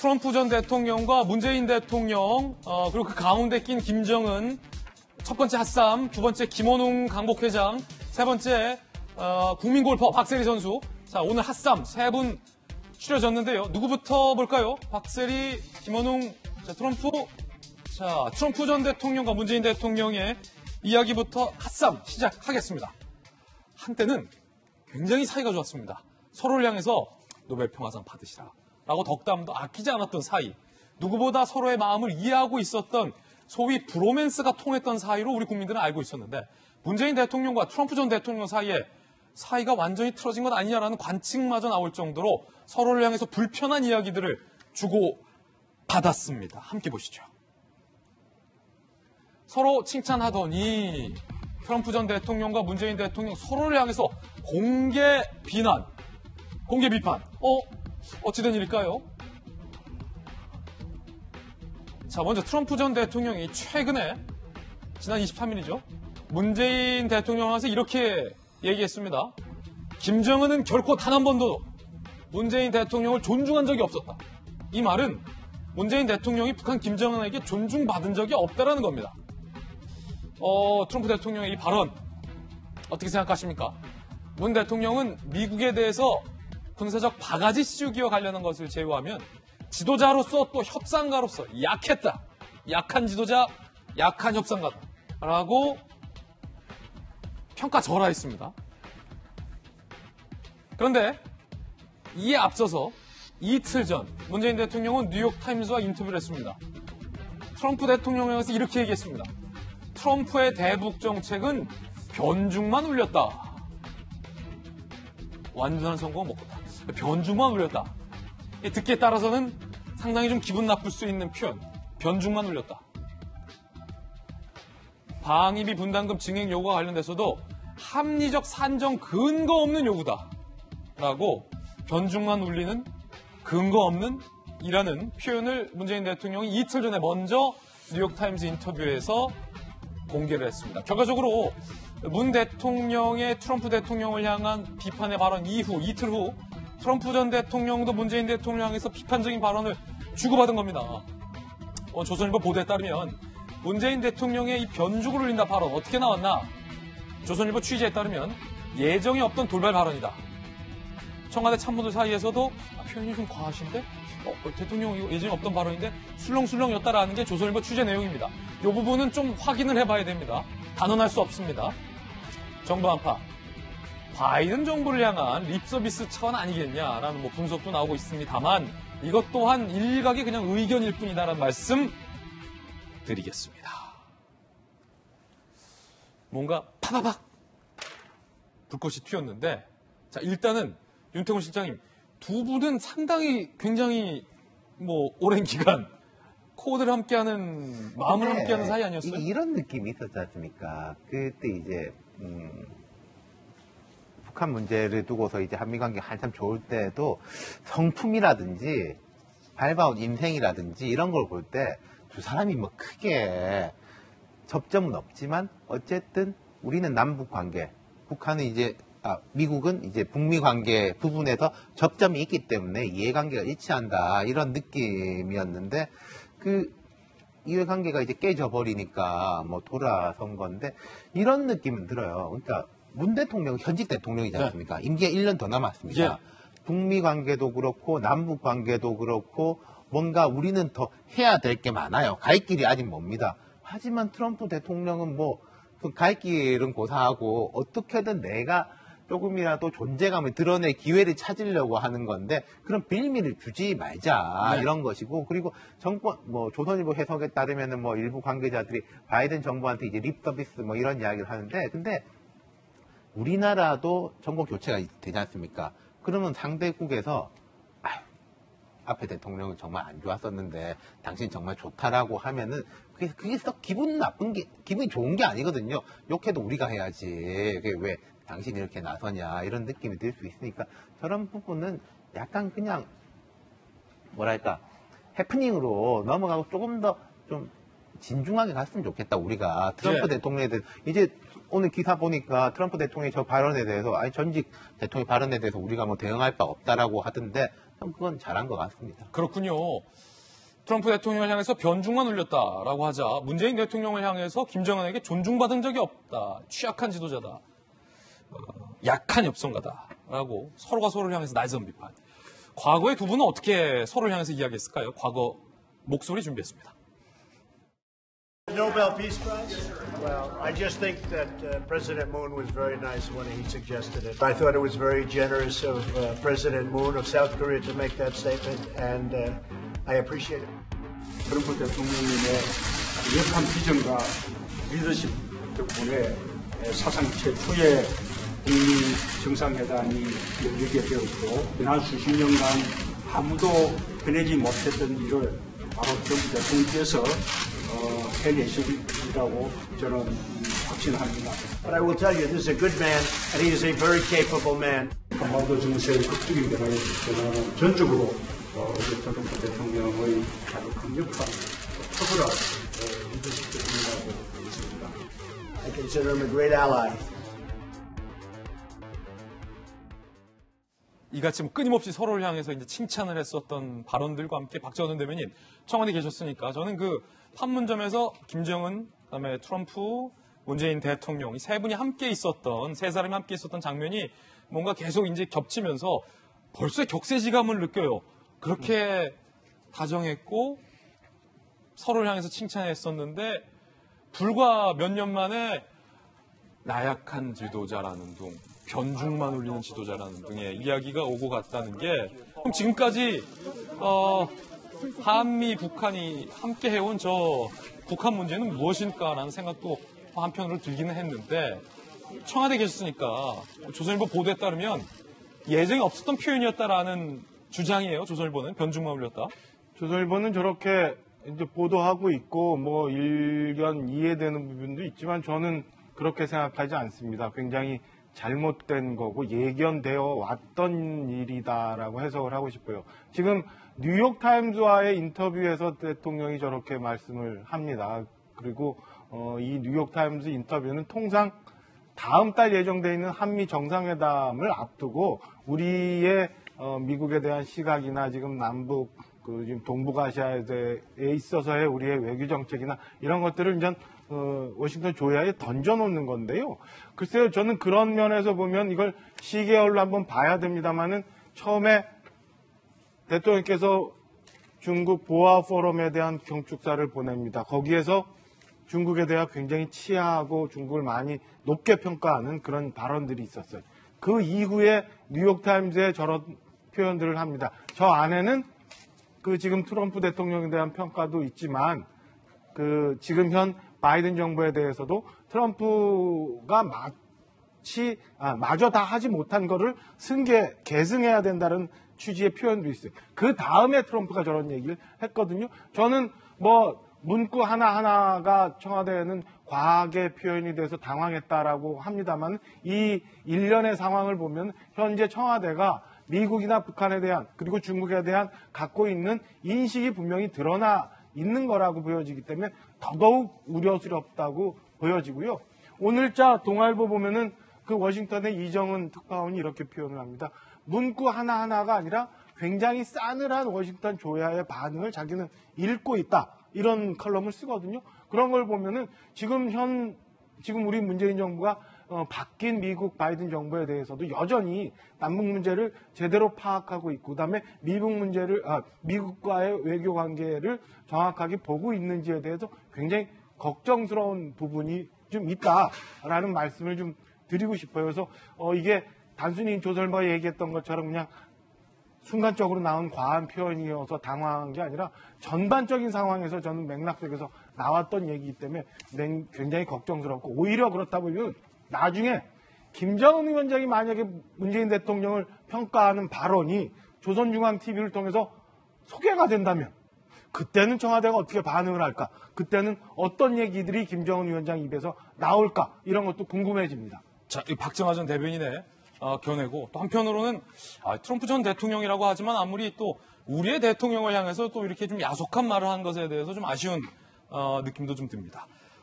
트럼프 전 대통령과 문재인 대통령, 그리고 그 가운데 낀 김정은, 첫 번째 핫삼, 두 번째 김원웅 강복회장, 세 번째 국민골퍼 박세리 선수. 자, 오늘 핫삼 세 분 추려졌는데요. 누구부터 볼까요? 박세리, 김원웅, 자, 트럼프 전 대통령과 문재인 대통령의 이야기부터 핫삼 시작하겠습니다. 한때는 굉장히 사이가 좋았습니다. 서로를 향해서 노벨 평화상 받으시라 라고 덕담도 아끼지 않았던 사이, 누구보다 서로의 마음을 이해하고 있었던 소위 브로맨스가 통했던 사이로 우리 국민들은 알고 있었는데, 문재인 대통령과 트럼프 전 대통령 사이에 사이가 완전히 틀어진 것 아니냐라는 관측마저 나올 정도로 서로를 향해서 불편한 이야기들을 주고받았습니다. 함께 보시죠. 서로 칭찬하더니 트럼프 전 대통령과 문재인 대통령 서로를 향해서 공개 비난, 공개 비판. 어찌된 일일까요? 자, 먼저 트럼프 전 대통령이 최근에, 지난 23일이죠. 문재인 대통령한테 이렇게 얘기했습니다. 김정은은 결코 단 한 번도 문재인 대통령을 존중한 적이 없었다. 이 말은 문재인 대통령이 북한 김정은에게 존중받은 적이 없다라는 겁니다. 트럼프 대통령의 이 발언 어떻게 생각하십니까? 문 대통령은 미국에 대해서 군사적 바가지 씌우기와 관련한 것을 제외하면 지도자로서 또 협상가로서 약했다. 약한 지도자, 약한 협상가다. 라고 평가절하했습니다. 그런데 이에 앞서서 이틀 전 문재인 대통령은 뉴욕타임즈와 인터뷰를 했습니다. 트럼프 대통령에 대해서 이렇게 얘기했습니다. 트럼프의 대북 정책은 변죽만 울렸다. 완전한 성공은 못 거다. 변죽만 울렸다. 듣기에 따라서는 상당히 좀 기분 나쁠 수 있는 표현. 변죽만 울렸다. 방위비 분담금 증액 요구와 관련돼서도 합리적 산정 근거 없는 요구다. 라고 변죽만 울리는 근거 없는 이라는 표현을 문재인 대통령이 이틀 전에 먼저 뉴욕타임즈 인터뷰에서 공개를 했습니다. 결과적으로 문 대통령의 트럼프 대통령을 향한 비판의 발언 이후, 이틀 후 트럼프 전 대통령도 문재인 대통령 향해서 비판적인 발언을 주고받은 겁니다. 조선일보 보도에 따르면 문재인 대통령의 이 변죽을 울린다 발언 어떻게 나왔나? 조선일보 취재에 따르면 예정에 없던 돌발 발언이다. 청와대 참모들 사이에서도 표현이 좀 과하신데? 대통령 이거 예정에 없던 발언인데 술렁술렁이었다라는 게 조선일보 취재 내용입니다. 이 부분은 좀 확인을 해봐야 됩니다. 단언할 수 없습니다. 정부 한파. 바이든 정부를 향한 립서비스 차원 아니겠냐라는 분석도 나오고 있습니다만 이것 또한 일각의 그냥 의견일 뿐이다라는 말씀 드리겠습니다. 뭔가 파바박 불꽃이 튀었는데, 자, 일단은 윤태곤 실장님, 두 분은 상당히 굉장히 오랜 기간 코드를 함께하는, 마음을 함께하는 사이 아니었어요? 이런 느낌이 있었지 않습니까? 그때 이제 북한 문제를 두고서 이제 한미 관계 한참 좋을 때도 성품이라든지 밟아온 인생이라든지 이런 걸 볼 때 두 사람이 크게 접점은 없지만 어쨌든 우리는 남북 관계, 북한은 이제 미국은 이제 북미 관계 부분에서 접점이 있기 때문에 이해관계가 일치한다 이런 느낌이었는데 그 이해관계가 이제 깨져버리니까 돌아선 건데 이런 느낌은 들어요. 그러니까 문 대통령 현직 대통령이지 않습니까? 네. 임기가 1년 더 남았습니다. 네. 북미 관계도 그렇고 남북 관계도 그렇고 뭔가 우리는 더 해야 될 게 많아요. 갈 길이 아직 멉니다. 하지만 트럼프 대통령은 그 갈 길은 고사하고 어떻게든 내가 조금이라도 존재감을 드러낼 기회를 찾으려고 하는 건데 그런 빌미를 주지 말자 네. 이런 것이고, 그리고 정권 조선일보 해석에 따르면은 일부 관계자들이 바이든 정부한테 이제 립서비스 이런 이야기를 하는데, 근데 우리나라도 정권 교체가 되지 않습니까? 그러면 상대국에서 앞에 대통령은 정말 안 좋았었는데 당신 정말 좋다라고 하면은 그게 썩 기분이 좋은 게 아니거든요. 욕해도 우리가 해야지. 그게 왜 당신이 이렇게 나서냐 이런 느낌이 들 수 있으니까 저런 부분은 약간 그냥 해프닝으로 넘어가고 조금 더 좀 진중하게 갔으면 좋겠다. 우리가 트럼프 대통령에 대해서 이제 오늘 기사 보니까 트럼프 대통령의 저 발언에 대해서 전직 대통령 발언에 대해서 우리가 대응할 바 없다라고 하던데 참 그건 잘한 것 같습니다. 그렇군요. 트럼프 대통령을 향해서 변중만 울렸다라고 하자 문재인 대통령을 향해서 김정은에게 존중받은 적이 없다. 취약한 지도자다. 약한 엽성가다라고 서로가 서로를 향해서 날선 비판. 과거에 두 분은 어떻게 서로를 향해서 이야기했을까요? 과거 목소리 준비했습니다. Nobel Peace Prize? Well, I just think that President Moon was very nice when he suggested it. I thought it was very generous of President Moon of South Korea to make that statement, and I appreciate it. 트럼프 대통령님의 역한 비전과 리더십 덕분에 사상 최초의 북미 정상회담이 열리게 되었고, 지난 수십 년간 아무도 해내지 못했던 일을 바로 트럼프 대통령께서 해내시리라고 저는 확신합니다. But I will tell you, this is a good man, and he is a very capable man. 한반도 정세의 극적인 변화는 전적으로 트럼프 대통령의 아주 강력한 탁월한 리더십 덕분이라고 보겠습니다. I consider him a great ally. 이같이 끊임없이 서로를 향해서 이제 칭찬을 했었던 발언들과 함께 박지원 대변인 청와대에 계셨으니까 저는 그 판문점에서 김정은, 그다음에 트럼프, 문재인 대통령 이 세 분이 함께 있었던 세 사람이 함께 있었던 장면이 뭔가 계속 이제 겹치면서 벌써 격세지감을 느껴요. 그렇게 다정했고 서로를 향해서 칭찬했었는데 불과 몇 년 만에 나약한 지도자라는 둥, 변중만 울리는 지도자라는 등의 이야기가 오고 갔다는 게 그럼 지금까지 한미, 북한이 함께 해온 저 북한 문제는 무엇일까라는 생각도 한편으로 들기는 했는데 청와대에 계셨으니까 조선일보 보도에 따르면 예정이 없었던 표현이었다라는 주장이에요. 조선일보는 변중만 울렸다. 조선일보는 저렇게 이제 보도하고 있고 뭐 일견 이해되는 부분도 있지만 저는 그렇게 생각하지 않습니다. 굉장히 잘못된 거고 예견되어 왔던 일이다라고 해석을 하고 싶어요. 지금 뉴욕타임즈와의 인터뷰에서 대통령이 저렇게 말씀을 합니다. 그리고 이 뉴욕타임즈 인터뷰는 통상 다음 달 예정되어 있는 한미 정상회담을 앞두고 우리의 미국에 대한 시각이나 지금 남북 지금 동북아시아에 있어서의 우리의 외교 정책이나 이런 것들을 이제 워싱턴 조야에 던져놓는 건데요. 글쎄요, 저는 그런 면에서 보면 이걸 시계열로 한번 봐야 됩니다만은 처음에 대통령께서 중국 보아 포럼에 대한 경축사를 보냅니다. 거기에서 중국에 대해 굉장히 치하하고 중국을 많이 높게 평가하는 그런 발언들이 있었어요. 그 이후에 뉴욕타임즈에 저런 표현들을 합니다. 저 안에는 지금 트럼프 대통령에 대한 평가도 있지만 지금 현 바이든 정부에 대해서도 트럼프가 마저 다 하지 못한 거를 계승해야 된다는 취지의 표현도 있어요. 그 다음에 트럼프가 저런 얘기를 했거든요. 저는 문구 하나하나가 청와대에는 과하게 표현이 돼서 당황했다라고 합니다만 이 일련의 상황을 보면 현재 청와대가 미국이나 북한에 대한 그리고 중국에 대한 갖고 있는 인식이 분명히 드러나 있는 거라고 보여지기 때문에 더더욱 우려스럽다고 보여지고요. 오늘자 동아일보 보면은 워싱턴의 이정은 특파원이 이렇게 표현을 합니다. 문구 하나하나가 아니라 굉장히 싸늘한 워싱턴 조야의 반응을 자기는 읽고 있다. 이런 컬럼을 쓰거든요. 그런 걸 보면은 지금 우리 문재인 정부가 바뀐 미국 바이든 정부에 대해서도 여전히 남북 문제를 제대로 파악하고 있고 그다음에 미국과의 외교 관계를 정확하게 보고 있는지에 대해서 굉장히 걱정스러운 부분이 좀 있다라는 말씀을 좀 드리고 싶어요. 그래서 이게 단순히 조선일보가 얘기했던 것처럼 그냥 순간적으로 나온 과한 표현이어서 당황한 게 아니라 전반적인 상황에서 저는 맥락 속에서 나왔던 얘기이기 때문에 굉장히 걱정스럽고 오히려 그렇다 보면 나중에 김정은 위원장이 만약에 문재인 대통령을 평가하는 발언이 조선중앙TV를 통해서 소개가 된다면 그때는 청와대가 어떻게 반응을 할까? 그때는 어떤 얘기들이 김정은 위원장 입에서 나올까? 이런 것도 궁금해집니다. 자, 이 박정하 전 대변인의 견해고 또 한편으로는 트럼프 전 대통령이라고 하지만 아무리 또 우리의 대통령을 향해서 또 이렇게 좀 야속한 말을 한 것에 대해서 좀 아쉬운 느낌도 좀 듭니다.